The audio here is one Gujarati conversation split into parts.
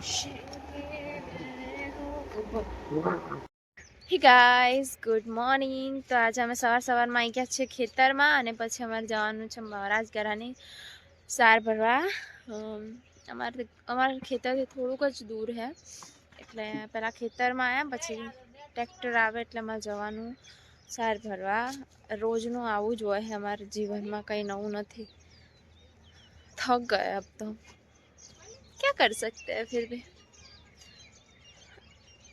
Hey guys good morning. તો આજે અમે સવારમાં આવી ગયા છીએ ખેતરમાં અને પછી અમારે જવાનું છે રાજગરાની સાર ભરવા. અમારા ખેતરથી થોડુંક જ દૂર છે એટલે પહેલાં ખેતરમાં આવ્યા પછી ટ્રેક્ટર આવે એટલે અમારે જવાનું સાર ભરવા. રોજનું આવું જ હોય છે અમારા જીવનમાં, કંઈ નવું નથી. थक गए अब तो क्या कर सकते हैं, फिर भी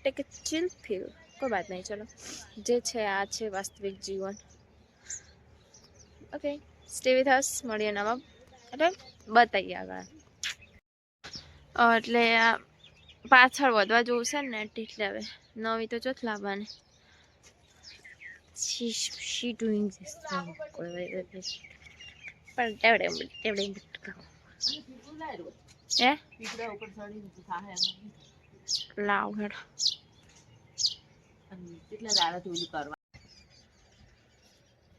टेक ए चिल फील. कोई बात नहीं, चलो जे છે આ છે વાસ્તવિક જીવન. Okay, stay with us. મળીએ નવા એટલે બતાવીએ આગળ. એટલે પાછળ વધવા જોવું છે ને એટલે હવે નવી તો ચોથ લાવવાની. she doing this પણ ટેવડે લાવ હેડ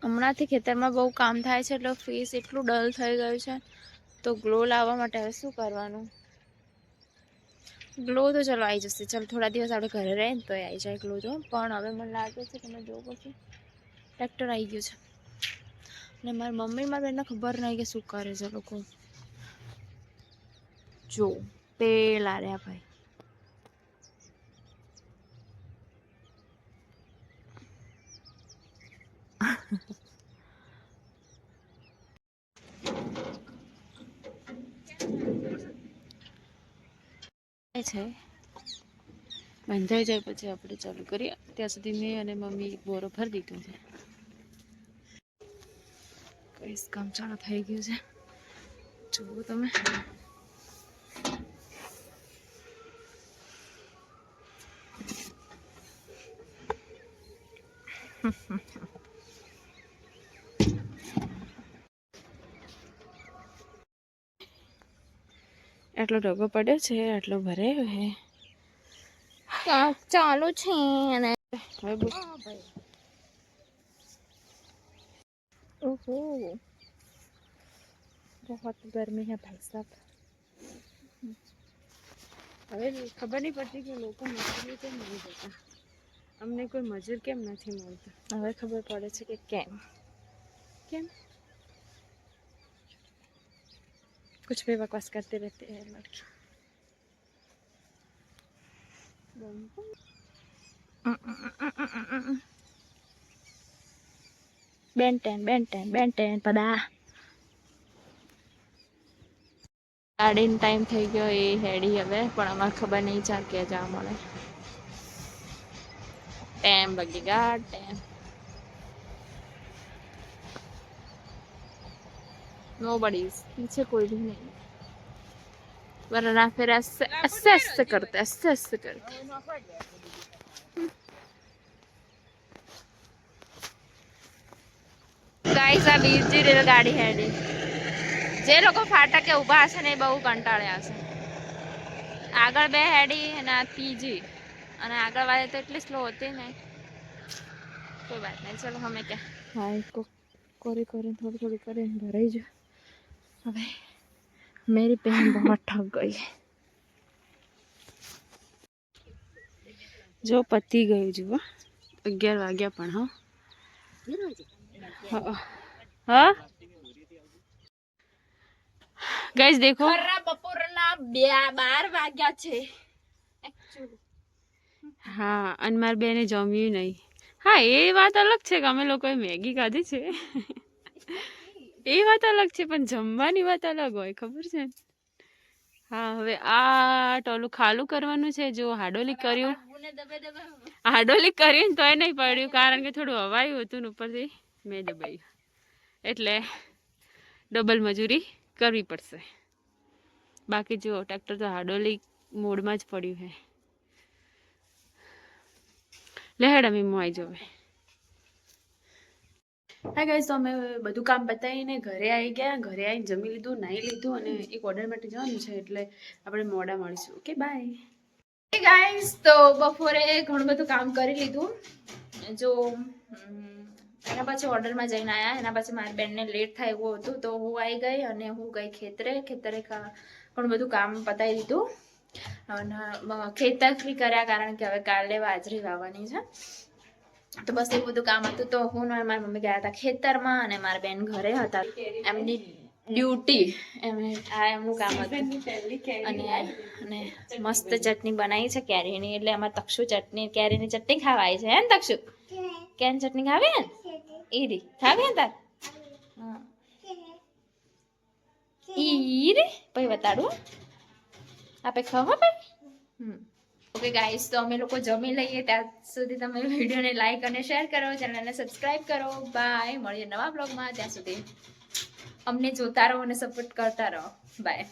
હમણાંથી ખેતરમાં બહુ કામ થાય છે એટલે ફેસ એટલું ડલ થઈ ગયું છે. તો ગ્લો લાવવા માટે હવે શું કરવાનું? ગ્લો તો ચલો આવી જશે. ચાલો થોડા દિવસ આપણે ઘરે રહીએ ને તો આવી જાય ગ્લો. તો પણ હવે મને લાગે છે કે મેં જોવું પછી ટ્રેક્ટર આવી ગયું છે ને મારી મમ્મી મારી બેનને ખબર નહીં કે શું કરે છે લોકો. જો પેલા રહ્યા ભાઈ છે બંધાઈ જાય પછી આપણે ચાલુ કરીએ. ત્યાં સુધી મેં અને મમ્મી બોરો ભરી દીધો છે. કઈ કામ ચાલુ થઈ ગયું છે જુઓ તમે. આટલો ઢગો પડ્યો છે, આટલો ભરાયો છે, ચાલુ છે અને ઓહો बहुत गर्मी है भाई साहब. હવે ખબર નહીં પડતી કે લોકો મજૂરી કેમ નથી જતા. અમને કોઈ મજૂર કેમ નથી મળતું. હવે ખબર પડે છે કે કેમ કેમ कुछ भी बकवास करते रहते हैं लड़की. બેન પદા ગાડીનો ટાઈમ થઈ ગયો એ હેડી હવે પણ અમારે ખબર નહીં ચાલ કે જવા મળે. ટેમ બગી ગાડ ટેમ नोबडी पीछे कोई भी नहीं वरना फिर ऐसे ऐसे ऐसे करते गाइस आ बीजी रेलगाड़ी હેડી. જે લોકો ફાટકે ઊભા હશે ને એ બહુ કંટાળ્યા હશે. આગળ બે હેડી અને આ ત્રીજી અને આગળ વાળે તો એટલી સ્લો હોતી ને. કોઈ વાત નહીં, ચલો હમે क्या હા कोरी थोड़ी કરીને ભરાઈ જો. હવે मेरी बहन बहुत थक गई है. જો પતી ગયું જુઓ 11 વાગ્યા પણ. હા ગાઈસ દેખો બપોરના 12 વાગ્યા છે एक्चुअली. હા અને મારી બેને જમ્યું નહીં. હા એ વાત અલગ છે કે અમે લોકોએ મેગી ખાધી છે એ વાત અલગ છે પણ જમવાની વાત અલગ હોય, ખબર છે. હા હવે આ ટોલું ખાલું કરવાનું છે. જો હાડોલી કર્યું તોય નહીં પડ્યું કારણ કે થોડું હવાયું હતું ને ઉપરથી મેં દબાયું એટલે ડબલ મજૂરી કરવી પડશે. બાકી જો ટ્રેક્ટર તો હાડોલી મોડમાં જ પડ્યું છે. લેહેડ અમે આવી જવે. હા ગાઈસ તો અમે બધું કામ બતાવીને ઘરે આવી ગયા. ઘરે આવીને જમી લીધું, નાહી લીધું અને એક ઓર્ડર માટે જવાનું છે એટલે આપણે મોડા મળીશું. Okay bye. હે ગાઈસ તો બપોરે ઘણું બધું કામ કરી લીધું. જો એના પછી ઓર્ડરમાં જઈને આવ્યા. એના પછી મારી બેનને લેટ થાય એવું હતું તો હું આવી ગઈ અને હું ગઈ ખેતરે ઘણું બધું કામ પતાવી દીધું અને ખેતર બી કર્યા કારણ કે હવે કાલે બાજરી વાવવાની છે. તો બસ એવું બધું કામ હતું. તો હું ને મારી મમ્મી ગયા હતા ખેતરમાં અને મારા બેન ઘરે હતા. એમની ડ્યુટી એમનું કામ હતું. અને મસ્ત ચટણી બનાવી છે કેરીની. એટલે એમાં તક્ષુ ચટણી કેરીની ચટણી ખાવાય છે. હે ને તક્ષુ? કેરીની ચટણી ખાવી હે ઈરી ખાવી હે તાર? ઈરી પછી બતાડું આપે ખાવા ભાઈ. ઓકે ગાઈસ, તો અમે લોકો જમી લઈએ ત્યાં સુધી તમે વિડીયોને લાઈક અને શેર કરો, ચેનલને સબસ્ક્રાઇબ કરો. બાય, મળીએ નવા બ્લોગમાં. ત્યાં સુધી અમને જોતા રહો અને સપોર્ટ કરતા રહો. બાય.